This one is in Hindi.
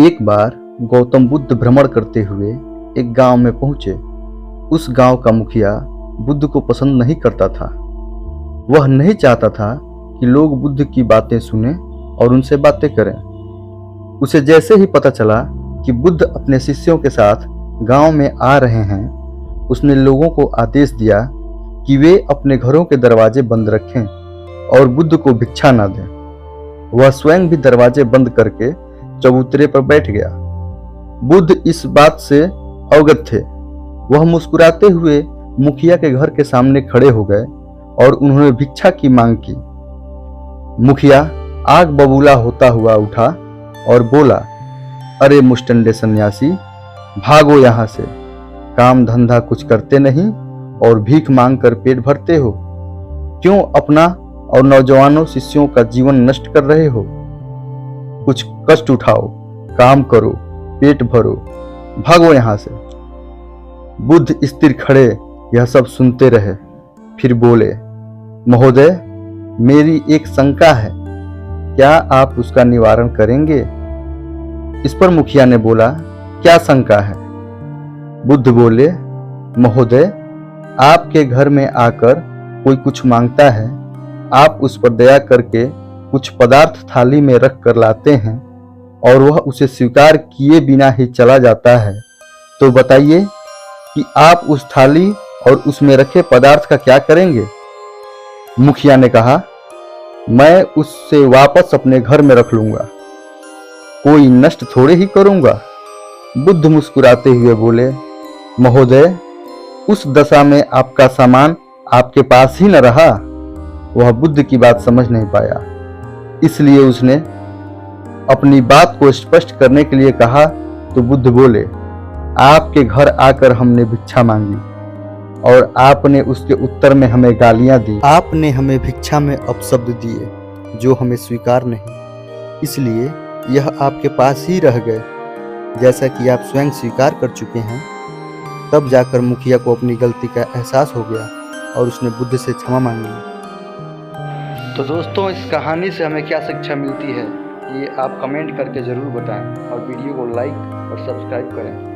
एक बार गौतम बुद्ध भ्रमण करते हुए एक गांव में पहुंचे। उस गांव का मुखिया बुद्ध को पसंद नहीं करता था। वह नहीं चाहता था कि लोग बुद्ध की बातें सुने और उनसे बातें करें। उसे जैसे ही पता चला कि बुद्ध अपने शिष्यों के साथ गांव में आ रहे हैं, उसने लोगों को आदेश दिया कि वे अपने घरों के दरवाजे बंद रखें और बुद्ध को भिक्षा न दें। वह स्वयं भी दरवाजे बंद करके चबूतरे पर बैठ गया। बुद्ध इस बात से अवगत थे। वह मुस्कुराते हुए मुखिया के घर के सामने खड़े हो गए और उन्होंने भिक्षा की मांग की। मुखिया आग बबूला होता हुआ उठा और बोला, अरे मुष्टंडे सन्यासी, भागो यहाँ से। काम धंधा कुछ करते नहीं और भीख मांग कर पेट भरते हो। क्यों अपना और नौजवानों शिष्यों का जीवन नष्ट कर रहे हो? कुछ कष्ट उठाओ, काम करो, पेट भरो, भागो यहाँ से। बुद्ध स्थिर खड़े यह सब सुनते रहे, फिर बोले, महोदय, मेरी एक शंका है, क्या आप उसका निवारण करेंगे? इस पर मुखिया ने बोला, क्या शंका है? बुद्ध बोले, महोदय, आपके घर में आकर कोई कुछ मांगता है, आप उस पर दया करके कुछ पदार्थ थाली में रख कर लाते हैं और वह उसे स्वीकार किए बिना ही चला जाता है, तो बताइए कि आप उस थाली और उसमें रखे पदार्थ का क्या करेंगे? मुखिया ने कहा, मैं उससे वापस अपने घर में रख लूंगा, कोई नष्ट थोड़े ही करूंगा। बुद्ध मुस्कुराते हुए बोले, महोदय, उस दशा में आपका सामान आपके पास ही न रहा। वह बुद्ध की बात समझ नहीं पाया, इसलिए उसने अपनी बात को स्पष्ट करने के लिए कहा तो बुद्ध बोले, आपके घर आकर हमने भिक्षा मांगी और आपने उसके उत्तर में हमें गालियां दी। आपने हमें भिक्षा में अपशब्द दिए जो हमें स्वीकार नहीं, इसलिए यह आपके पास ही रह गए। जैसा कि आप स्वयं स्वीकार कर चुके हैं। तब जाकर मुखिया को अपनी गलती का एहसास हो गया और उसने बुद्ध से क्षमा मांग ली। तो दोस्तों, इस कहानी से हमें क्या शिक्षा मिलती है, ये आप कमेंट करके ज़रूर बताएं और वीडियो को लाइक और सब्सक्राइब करें।